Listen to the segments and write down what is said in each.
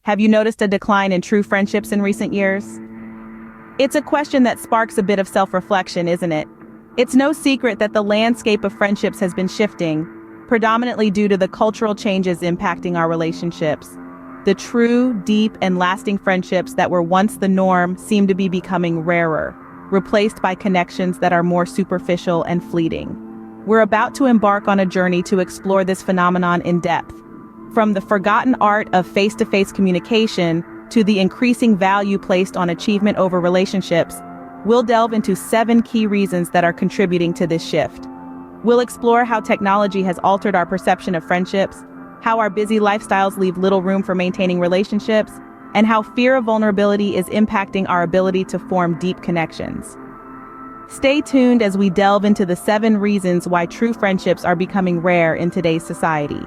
Have you noticed a decline in true friendships in recent years? It's a question that sparks a bit of self-reflection, isn't it? It's no secret that the landscape of friendships has been shifting, predominantly due to the cultural changes impacting our relationships. The true, deep, and lasting friendships that were once the norm seem to be becoming rarer, replaced by connections that are more superficial and fleeting. We're about to embark on a journey to explore this phenomenon in depth. From the forgotten art of face-to-face communication to the increasing value placed on achievement over relationships, we'll delve into 7 key reasons that are contributing to this shift. We'll explore how technology has altered our perception of friendships, how our busy lifestyles leave little room for maintaining relationships, and how fear of vulnerability is impacting our ability to form deep connections. Stay tuned as we delve into the 7 reasons why true friendships are becoming rare in today's society.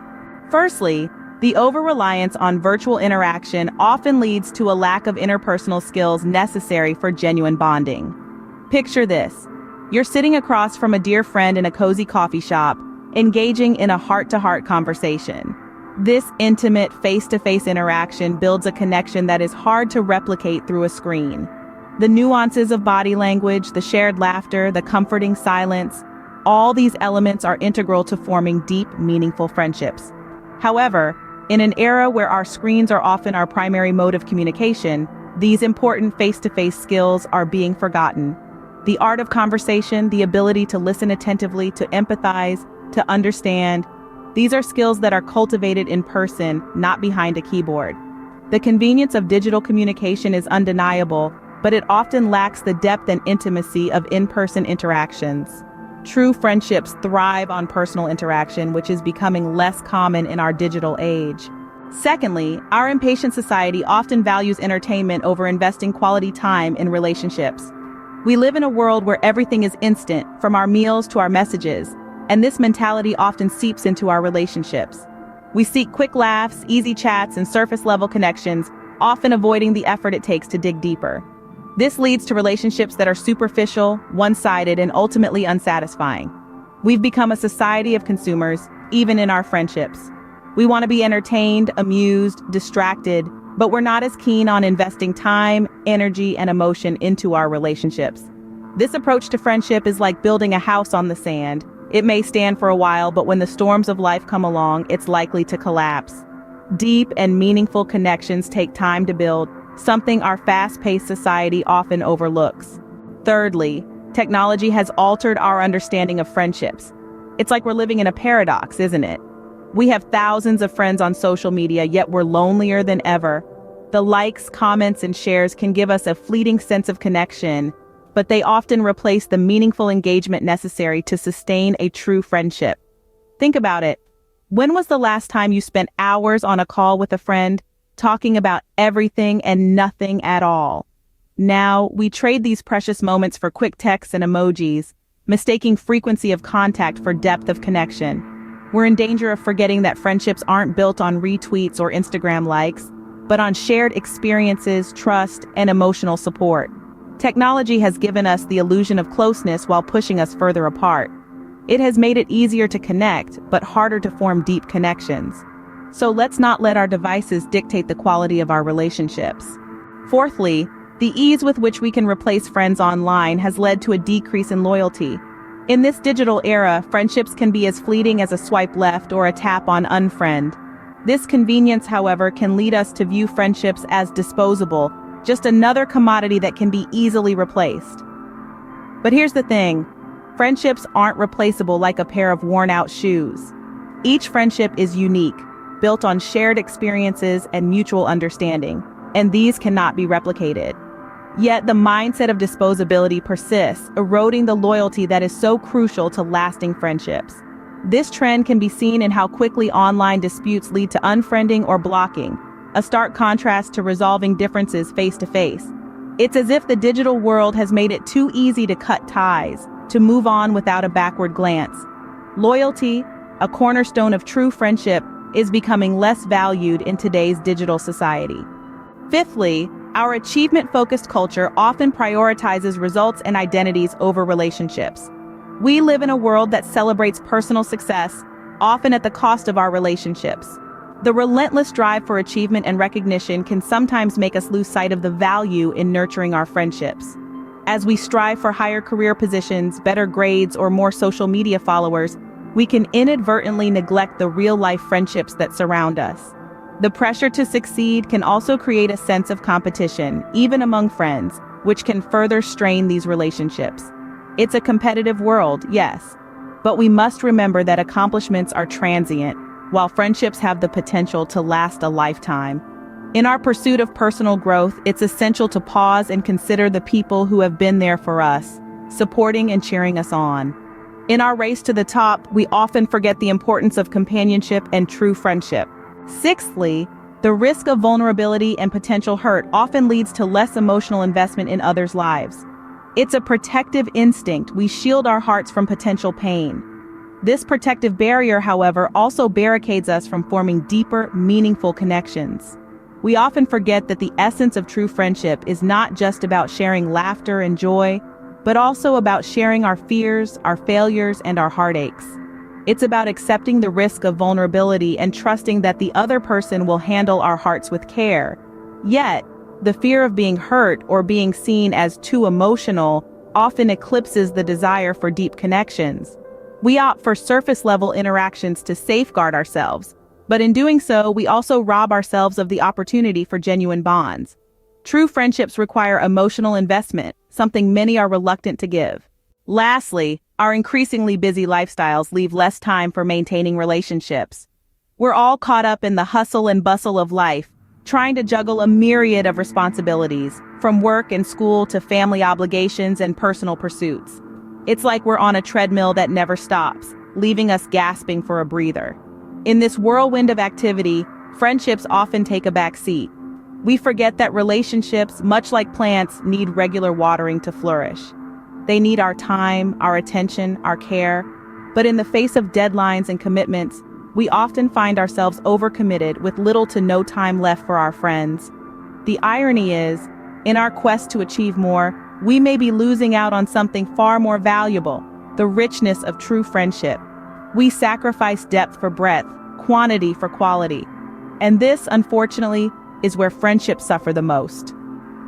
Firstly, the over-reliance on virtual interaction often leads to a lack of interpersonal skills necessary for genuine bonding. Picture this. You're sitting across from a dear friend in a cozy coffee shop, engaging in a heart-to-heart conversation. This intimate face-to-face interaction builds a connection that is hard to replicate through a screen. The nuances of body language, the shared laughter, the comforting silence, all these elements are integral to forming deep, meaningful friendships. However, in an era where our screens are often our primary mode of communication, these important face-to-face skills are being forgotten. The art of conversation, the ability to listen attentively, to empathize, to understand, these are skills that are cultivated in person, not behind a keyboard. The convenience of digital communication is undeniable, but it often lacks the depth and intimacy of in-person interactions. True friendships thrive on personal interaction, which is becoming less common in our digital age. Secondly, our impatient society often values entertainment over investing quality time in relationships. We live in a world where everything is instant, from our meals to our messages, and this mentality often seeps into our relationships. We seek quick laughs, easy chats, and surface-level connections, often avoiding the effort it takes to dig deeper. This leads to relationships that are superficial, one-sided, and ultimately unsatisfying. We've become a society of consumers, even in our friendships. We want to be entertained, amused, distracted, but we're not as keen on investing time, energy, and emotion into our relationships. This approach to friendship is like building a house on the sand. It may stand for a while, but when the storms of life come along, it's likely to collapse. Deep and meaningful connections take time to build, something our fast-paced society often overlooks. Thirdly, technology has altered our understanding of friendships. It's like we're living in a paradox, isn't it? We have thousands of friends on social media, yet we're lonelier than ever. The likes, comments, and shares can give us a fleeting sense of connection, but they often replace the meaningful engagement necessary to sustain a true friendship. Think about it. When was the last time you spent hours on a call with a friend, talking about everything and nothing at all? Now, we trade these precious moments for quick texts and emojis, mistaking frequency of contact for depth of connection. We're in danger of forgetting that friendships aren't built on retweets or Instagram likes, but on shared experiences, trust, and emotional support. Technology has given us the illusion of closeness while pushing us further apart. It has made it easier to connect, but harder to form deep connections. So let's not let our devices dictate the quality of our relationships. Fourthly, the ease with which we can replace friends online has led to a decrease in loyalty. In this digital era, friendships can be as fleeting as a swipe left or a tap on unfriend. This convenience, however, can lead us to view friendships as disposable, just another commodity that can be easily replaced. But here's the thing, friendships aren't replaceable like a pair of worn-out shoes. Each friendship is unique, built on shared experiences and mutual understanding, and these cannot be replicated. Yet the mindset of disposability persists, eroding the loyalty that is so crucial to lasting friendships. This trend can be seen in how quickly online disputes lead to unfriending or blocking, a stark contrast to resolving differences face-to-face. It's as if the digital world has made it too easy to cut ties, to move on without a backward glance. Loyalty, a cornerstone of true friendship, is becoming less valued in today's digital society. Fifthly, our achievement-focused culture often prioritizes results and identities over relationships. We live in a world that celebrates personal success, often at the cost of our relationships. The relentless drive for achievement and recognition can sometimes make us lose sight of the value in nurturing our friendships. As we strive for higher career positions, better grades, or more social media followers, we can inadvertently neglect the real-life friendships that surround us. The pressure to succeed can also create a sense of competition, even among friends, which can further strain these relationships. It's a competitive world, yes, but we must remember that accomplishments are transient, while friendships have the potential to last a lifetime. In our pursuit of personal growth, it's essential to pause and consider the people who have been there for us, supporting and cheering us on. In our race to the top, we often forget the importance of companionship and true friendship. Sixthly, the risk of vulnerability and potential hurt often leads to less emotional investment in others' lives. It's a protective instinct. We shield our hearts from potential pain. This protective barrier, however, also barricades us from forming deeper, meaningful connections. We often forget that the essence of true friendship is not just about sharing laughter and joy, but also about sharing our fears, our failures, and our heartaches. It's about accepting the risk of vulnerability and trusting that the other person will handle our hearts with care. Yet, the fear of being hurt or being seen as too emotional often eclipses the desire for deep connections. We opt for surface-level interactions to safeguard ourselves, but in doing so, we also rob ourselves of the opportunity for genuine bonds. True friendships require emotional investment, something many are reluctant to give. Lastly, our increasingly busy lifestyles leave less time for maintaining relationships. We're all caught up in the hustle and bustle of life, trying to juggle a myriad of responsibilities, from work and school to family obligations and personal pursuits. It's like we're on a treadmill that never stops, leaving us gasping for a breather. In this whirlwind of activity, friendships often take a back seat. We forget that relationships, much like plants, need regular watering to flourish. They need our time, our attention, our care. But in the face of deadlines and commitments, we often find ourselves overcommitted with little to no time left for our friends. The irony is, in our quest to achieve more, we may be losing out on something far more valuable, the richness of true friendship. We sacrifice depth for breadth, quantity for quality. And this, unfortunately, is where friendships suffer the most.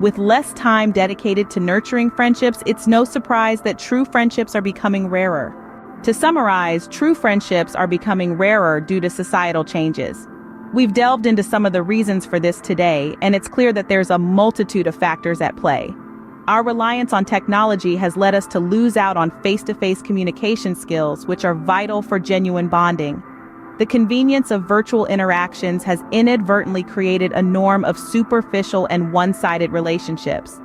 With less time dedicated to nurturing friendships, it's no surprise that true friendships are becoming rarer. To summarize, true friendships are becoming rarer due to societal changes. We've delved into some of the reasons for this today, and it's clear that there's a multitude of factors at play. Our reliance on technology has led us to lose out on face-to-face communication skills, which are vital for genuine bonding. The convenience of virtual interactions has inadvertently created a norm of superficial and one-sided relationships.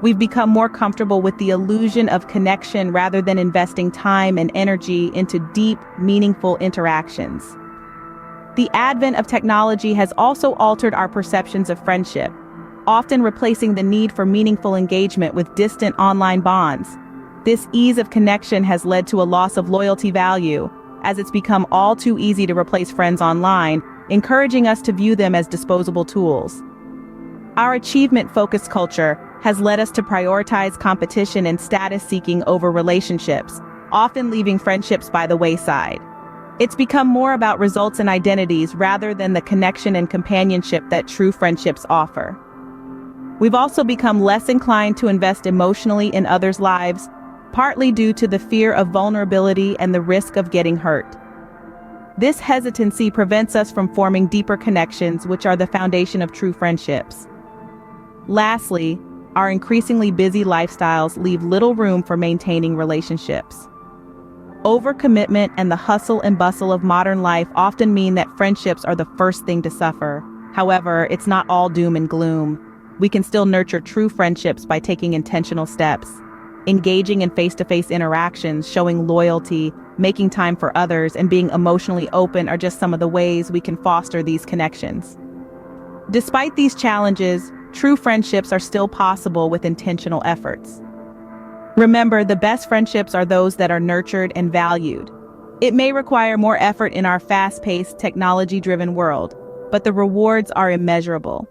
We've become more comfortable with the illusion of connection rather than investing time and energy into deep, meaningful interactions. The advent of technology has also altered our perceptions of friendship, often replacing the need for meaningful engagement with distant online bonds. This ease of connection has led to a loss of loyalty value, as it's become all too easy to replace friends online, encouraging us to view them as disposable tools. Our achievement-focused culture has led us to prioritize competition and status-seeking over relationships, often leaving friendships by the wayside. It's become more about results and identities rather than the connection and companionship that true friendships offer. We've also become less inclined to invest emotionally in others' lives, partly due to the fear of vulnerability and the risk of getting hurt. This hesitancy prevents us from forming deeper connections, which are the foundation of true friendships. Lastly, our increasingly busy lifestyles leave little room for maintaining relationships. Overcommitment and the hustle and bustle of modern life often mean that friendships are the first thing to suffer. However, it's not all doom and gloom. We can still nurture true friendships by taking intentional steps. Engaging in face-to-face interactions, showing loyalty, making time for others, and being emotionally open are just some of the ways we can foster these connections. Despite these challenges, true friendships are still possible with intentional efforts. Remember, the best friendships are those that are nurtured and valued. It may require more effort in our fast-paced, technology-driven world, but the rewards are immeasurable.